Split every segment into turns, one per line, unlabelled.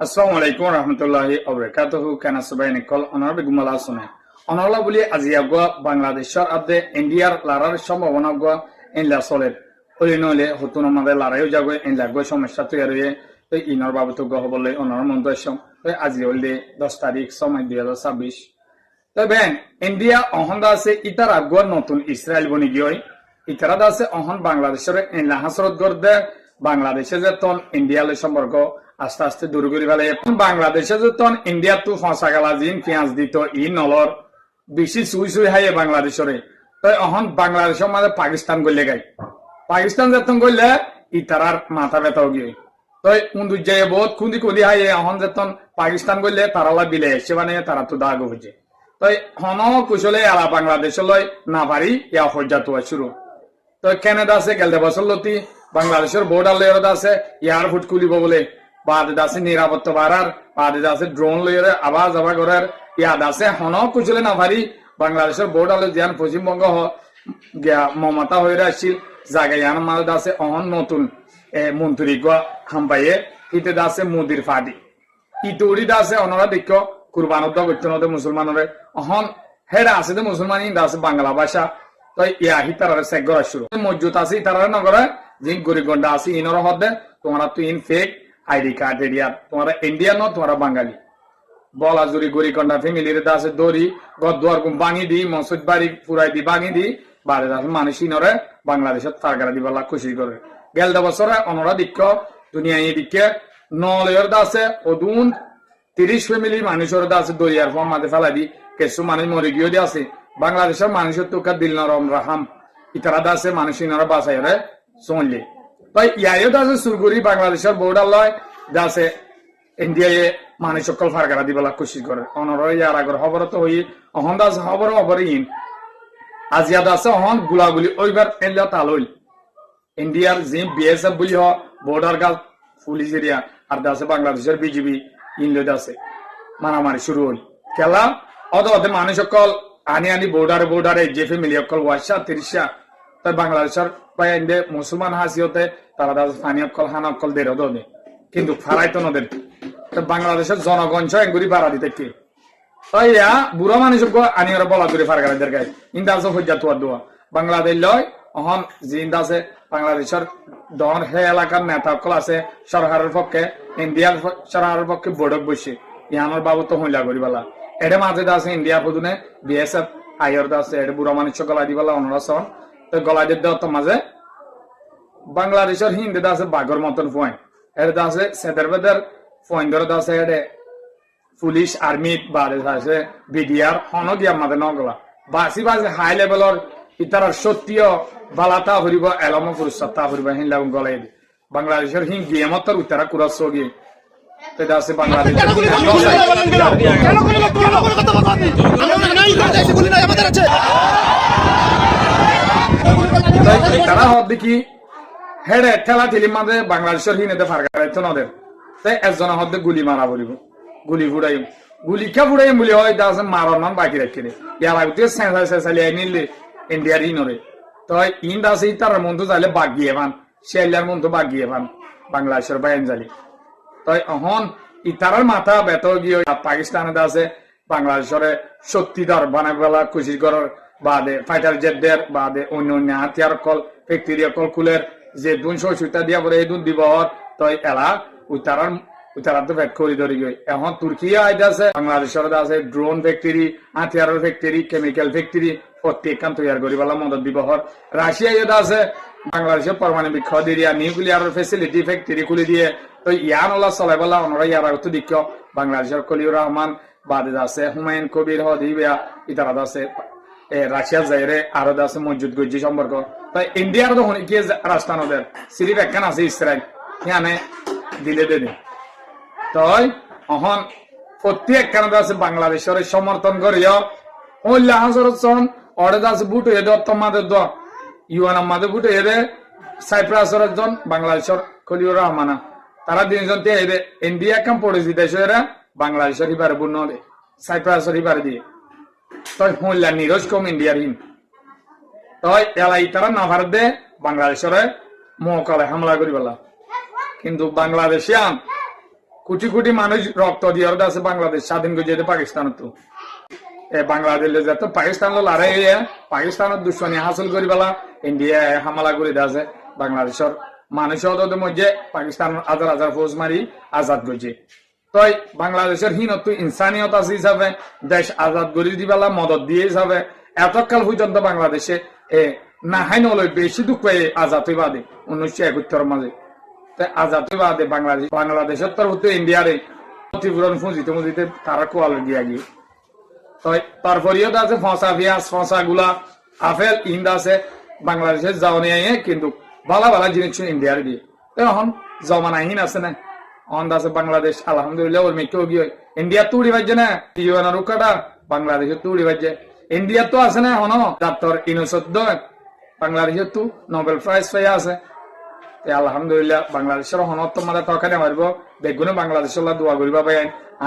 আসসালামু আলাইকুম রহমতুল্লাহি ওবারাকাতুহু কেনা সবাই নিকল অনার বেগুমালা শুনে অনলা বলি আজি আগুয়া বাংলাদেশের আদে ইন্ডিয়ার লারার সম্ভাবনা আগুয়া ইনলা চলের ওই নইলে হতুন আমাদের লড়াইও যাবে ইনলা গো সমস্যা তৈরি হয়ে তো ইনর বাবত গহ বলে অনার মন্তব্য আজি হলে 10 তারিখ সময় 2026 তবে ইন্ডিয়া অহন আছে ইতার আগুয়ার নতুন ইসরায়েল বনি গিয়ে ইতারা আছে অহন বাংলাদেশের ইনলা হাসরত গর্দে বাংলাদেশে যে তন ইন্ডিয়ালে সম্পর্ক আস্তে আস্তে দূর করে ফেলে এখন বাংলাদেশে যে তন ইন্ডিয়া তো ফসা গেলা জিন পেঁয়াজ দিত ই নলর বেশি সুই সুই হাইয়ে বাংলাদেশরে তো অহন বাংলাদেশের মাঝে পাকিস্তান গলে গাই পাকিস্তান যতন গলে ইতারার মাথা ব্যথাও গিয়ে তো উন্দুর যায় বহুত খুন্দি খুন্দি হাইয়ে অহন যতন পাকিস্তান গলে তারালা বিলে এসে মানে তারা তো দাগ হচ্ছে তো হন কুশলে এলা বাংলাদেশ লয় না পারি ইয়া হজ্জা তো শুরু তো কেনেডা আছে গেলদে বছর লতি বাংলাদেশের বর্ডার লেয়ার আছে এয়ারপোর্ট খুলিব বলে বাদে আছে নিরাপত্তা বাড়ার বাদে আছে ড্রোন লইয়ার আবার যাবা করার ইয়াদ আছে হন কুচলে না ভারি বাংলাদেশের বর্ডার জ্ঞান পশ্চিমবঙ্গ মমতা হয়ে আসছিল জায়গায় মাল আছে অহন নতুন মন্ত্রী হাম্পাইয়ে ইতে আছে মোদির ফাটি ইতুড়ি আছে অনরা দেখ কুরবানত করতে নদে মুসলমানরে অহন হেরা আছে যে মুসলমান ইন্দা আছে বাংলা ভাষা তো ইয়া হিতারে চেক করা শুরু মজুত আছে ইতারে নগরে যে গরিগন্ডা আছে ইনর হদে তোমরা তো in fake ID card area তোমরা ইন্ডিয়ান ন তোমরা বাঙালি বলা জুরি গরিগন্ডা ফ্যামিলির আছে দড়ি গদ্দুয়ার ভাঙি দি মসজিদ বাড়ি পুরাই দি ভাঙি দি বাড়ি আছে মানুষ ইনরে বাংলাদেশত ফারগারা দিবালা খুশি করে গেল বছরে অনরা দিক্ষ দুনিয়া দিকে নলের আছে অদুন 30 ফ্যামিলি মানুষের আছে দরিয়ার ফর্ম মাঝে ফেলাই দি কিছু মানুষ মরে গিয়ে দিয়ে আছে বাংলাদেশের মানুষের তোকা দিল নরম রাহাম ইতারা আছে মানুষ ইনরা বাসায় রে শুনলি তাই ইয়াইও আছে সুরগুরি বাংলাদেশের বর্ডার লয় আছে ইন্ডিয়ায় মানুষ সকল ফারগারা দিবেলা খুশি করে অনর ইয়ার আগর খবর তো হই অহন দাস খবর ইন আজিয়াদ আছে অহন গুলাগুলি ওইবার এলা তালইল ইন্ডিয়ার যে বিএসএফ বলি হ বর্ডার গার্ড পুলিশ এরিয়া আর আছে বাংলাদেশের বিজিবি ইনলে আছে মারামারি শুরু হল খেলা অদে মানুষ সকল আনি বর্ডারে যে ফ্যামিলি সকল ওয়াশা 30 তাই বাংলাদেশের বাইন্দে মুসলমান হাসিওতে তারা পানি অকল হান অকল দেড় দে কিন্তু ফারাইতো নদের বাংলাদেশের জনগণ এগুলি বাড়া দিতে কি তাই বুড়া মানুষ আনি ওরা বলা করে ফারগার গায়ে ইন্দা আছে হজ্জা তোয়ার দোয়া বাংলাদেশ লয় অহন জিন্দা আছে বাংলাদেশের দন হে এলাকার নেতা অকল আছে সরকারের পক্ষে ইন্ডিয়ার সরকারের পক্ষে বৈঠক বসে ইয়ানোর বাবু তো হইলা করিবালা এটা মাঝে আছে ইন্ডিয়া প্রদুনে বিএসএফ আইয়র আছে এটা বুড়া মানুষ গলা দিবালা অনরাসন তো গলা দিয়ে দেওয়া তো মাঝে বাংলাদেশের হিন্দি আছে বাঘর মতন পয়েন্ট এটা আছে সেদের বেদের পয়েন্ট ধরে আছে এটা পুলিশ আর্মি বাদে আছে বিডিআর হনগিয়া মাঝে নগলা বাসি বাসি হাই লেভেলর ইতার সত্যিও বালাতা ফুরিব এলম পুরুষতা ফুরিব হিনলা গলাই দি বাংলাদেশের হিং গিয়ামতর উত্তরা কুরাস গিয়ে এটা আছে বাংলাদেশের তারা হব দেখি হেডে ঠেলা ঠেলি মাঝে বাংলাদেশের হিনেতে ফারগাইতো নদের তাই একজন হদে গুলি মারা পড়িব গুলি ফুড়াই গুলি কে ফুড়াই বলি হয় আছে মারার মান বাকি রাখি রে ইয়ার আগে চেঁচালি নিলে ইন্ডিয়ার হিনরে তো ইন্ড আছে তার মন্ত্র চাইলে বাগিয়ে পান শিয়ার মন্ত্র বাগিয়ে পান বাংলাদেশের বাইন জালি তাই অহন ইতারার মাথা বেত গিয়ে পাকিস্তানে আছে বাংলাদেশের সত্যিদার বানাই বেলা কোশিশ করার বাদে ফাইটার জেটদের বাদে অন্য হাতিয়ার কল ফ্যাক্টরি কল কুলের যে 200 দিয়া পরে এই দুন দিব তই এলা উতারার তো ফ্যাক্ট করে ধরে গিয়ে এখন তুর্কিয়া আইতে আছে বাংলাদেশের আছে ড্রোন ফ্যাক্টরি হাতিয়ারের ফ্যাক্টরি কেমিক্যাল ফ্যাক্টরি প্রত্যেক কাম তৈরি করি বেলা মদত দিব রাশিয়া ইয়ে আছে বাংলাদেশের পারমাণবিক খদিরিয়া নিউক্লিয়ার ফেসিলিটি ফ্যাক্টরি খুলে দিয়ে তো ইয়ান ওলা চলাই বেলা ওনারা ইয়ার আগত দিক্ষ বাংলাদেশের কলিউর রহমান বাদে আছে হুমায়ুন কবির হদিবিয়া ইতারা আছে রাশিয়ার জায়রে আরো আছে মজুদ গজ্জি সম্পর্ক তাই ইন্ডিয়ার তো কি রাস্তা নদের সিরিপ একখান আছে ইসরায়েল হিয়ানে দিলে দে তাই অহন প্রত্যেক কানাডা আছে বাংলাদেশের সমর্থন করিও ওল্লা হাজরতন অর্ডার আছে বুট এ দত্তমাদের দ ইউএন আমাদের বুট এরে সাইপ্রাসের জন বাংলাদেশের কলিউর রহমানা তারা দিনজন তে এরে ইন্ডিয়া কাম পড়েছি দেশের বাংলাদেশের হিবারে বুন নদে সাইপ্রাসের হিবারে দিয়ে তাই হইলা নিরজ কম ইন্ডিয়ার হিন তাই এলাই তারা না ভারত দে বাংলাদেশের মোকালে হামলা করি বলা কিন্তু বাংলাদেশিয়ান কোটি কোটি মানুষ রক্ত দিয়ে আছে বাংলাদেশ স্বাধীন করে পাকিস্তান তো বাংলাদেশ যত পাকিস্তান লড়াই হয়ে পাকিস্তানের দুশ্মনী হাসিল করি পেলা ইন্ডিয়া হামলা করে আছে বাংলাদেশের মানুষের মধ্যে পাকিস্তান হাজার হাজার ফৌজ মারি আজাদ করছে তাই বাংলাদেশের হীনত্ব ইনসানিয়ত আছে হিসাবে দেশ আজাদ করে দি পেলা মদত দিয়ে হিসাবে এতকাল পর্যন্ত বাংলাদেশে না হাই নলয় বেশি দুঃখ আজাদ বাদে 1971 মাঝে আজাদ বাদে বাংলাদেশের তরফ ইন্ডিয়ারে ক্ষতিপূরণ ফুঁজিতে তারা কোয়াল দিয়া গিয়ে তারপরেও আছে ফসা পেঁয়াজ ফসা গুলা আপেল ইন্দ আছে বাংলাদেশের যাওয়া নিয়ে কিন্তু ভালো ভালো জিনিস ইন্ডিয়ার দিয়ে এখন জমানাহীন আছে না অন্ধ আছে বাংলাদেশ আলহামদুলিল্লাহ ওর মেয়েকেও গিয়ে ইন্ডিয়া তো উড়ি বাজছে না ইউএনআর উকাটা বাংলাদেশের তো উড়ি বাজছে ইন্ডিয়া তো আছে না এখন ডাক্তার ইনোসদ্দ বাংলাদেশের তো নোবেল প্রাইজ পেয়ে আছে আলহামদুলিল্লাহ বাংলাদেশের হনত মাদের টকানে মারব বেগুনে বাংলাদেশের দোয়া করিবা পাই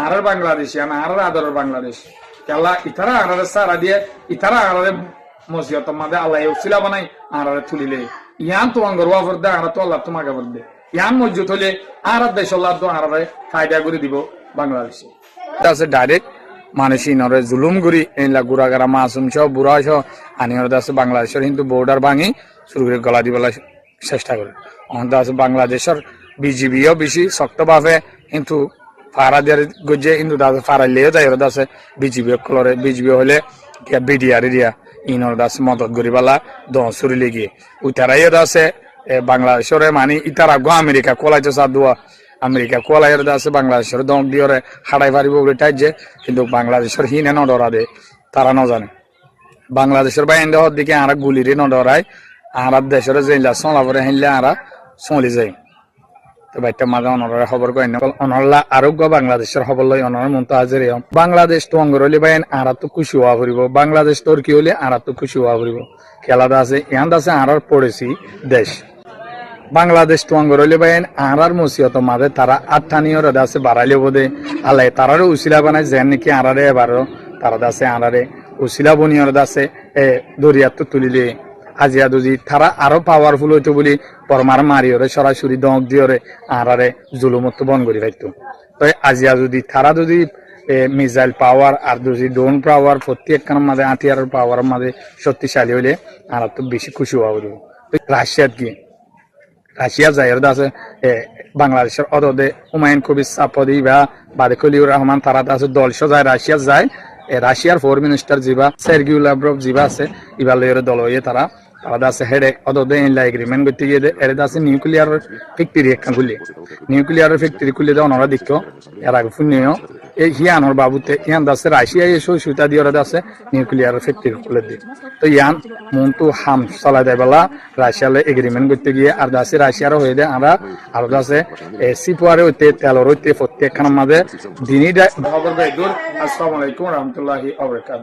আর বাংলাদেশি আর আদরের বাংলাদেশ কেলা ইতারা আনারে সারা দিয়ে ইতারা আনারে মসজিদ মাদে আল্লাহ উসিলা বানাই আনারে তুলিলে ইয়ান তো আঙ্গরওয়া ফরদে আনা তো আল্লাহ তোমাকে ফরদে ইয়ান মসজিদ হলে আর দেশ আল্লাহ তো আনারে ফায়দা করে দিব বাংলাদেশে আছে ডাইরেক্ট মানুষ ইনরে জুলুম করি এইলা গুড়াগারা মাসুম সহ বুড়া সহ আনিয়র আছে বাংলাদেশের কিন্তু বর্ডার ভাঙি শুরু করে গলা দিবেলা চেষ্টা করে অন্ত আছে বাংলাদেশের বিজিবিও বেশি শক্তভাবে কিন্তু ফারা দিয়ে গজে কিন্তু ফারাইলেও যাই ওরা আছে বিজিবি কলরে বিজিবি হলে বিডিআর দিয়া ইনর দাস মদত করিবালা দন চুরিলে গিয়ে উতারাই আছে বাংলাদেশের মানে ইতারা গো আমেরিকা কোলাইতে সাদুয়া আমেরিকা কোলাইয়ের আছে বাংলাদেশের দম দিয়ে হাড়াই পারিব বলে টাইজে কিন্তু বাংলাদেশের হিনে নডরা দে তারা নজানে বাংলাদেশের বাইন্দা হর দিকে আর গুলিরে নডরায় আর দেশের জেলা চলাপরে হিনলে আর চলি যায় তো বাইটা মাঝে অনরা খবর কই না অনল্লা আরোগ্য বাংলাদেশের খবর লই অনর মন্ত হাজির বাংলাদেশ তো অঙ্গরলি বাইন আর তো খুশি হওয়া ফুরিব বাংলাদেশ তোর কি হলে আর তো খুশি হওয়া ফুরিব খেলাটা আছে ইয়ান আছে আর পড়েছি দেশ বাংলাদেশ তো অঙ্গরলি বাইন আর মসিয়ত মাঝে তারা আটটানিও রদা আছে বাড়াইলে বোধে আল্লাহ তারারও উসিলা বানায় যেন নাকি আরারে এবারও তারা আছে আরারে উসিলা বনিয়র আছে দরিয়াত তুলিলে আজিয়া দুজি তারা আরো পাওয়ারফুল হইতো বলি পরমার মারিওরে সরাসরি দমক দিওরে আরারে জুলুমত বন করি পাইতো তো আজিয়া যদি তারা যদি মিসাইল পাওয়ার আর যদি ড্রোন পাওয়ার প্রত্যেকখান মাঝে আটিয়ারের পাওয়ার মাঝে শক্তিশালী হইলে আর তো বেশি খুশি হওয়া বলবো রাশিয়াত কি রাশিয়া জায়গার আছে বাংলাদেশের অদে হুমায়ুন কবির সাপদি বা বাদেকলিউর রহমান তারা আছে দল সজায় রাশিয়া যায় রাশিয়ার ফরেন মিনিস্টার জিবা সার্গিউ লাভরভ জিবা আছে ইবালয়ের দল হয়ে তারা আছে হেডে অদে ইনলা এগ্রিমেন্ট করতে গিয়ে এর আছে নিউক্লিয়ার ফ্যাক্টরি একটা খুলে নিউক্লিয়ার ফ্যাক্টরি খুলে দেওয়া ওনারা দেখো এর আগে ফুনিও এই হিয়ানোর বাবুতে ইয়ান আছে রাশিয়া এসে সুতা দিয়ে আছে নিউক্লিয়ার ফ্যাক্টরি খুলে দিয়ে তো ইয়ান মন তো হাম চলা দেয় বেলা রাশিয়ালে এগ্রিমেন্ট করতে গিয়ে আর আছে রাশিয়ারও হয়ে দেয় আমরা আর আছে সিপুয়ারে হইতে তেলর হইতে প্রত্যেকখানের মাঝে দিনই খবর আসসালামু আলাইকুম রহমতুল্লাহি ওয়া বারাকাতুহু।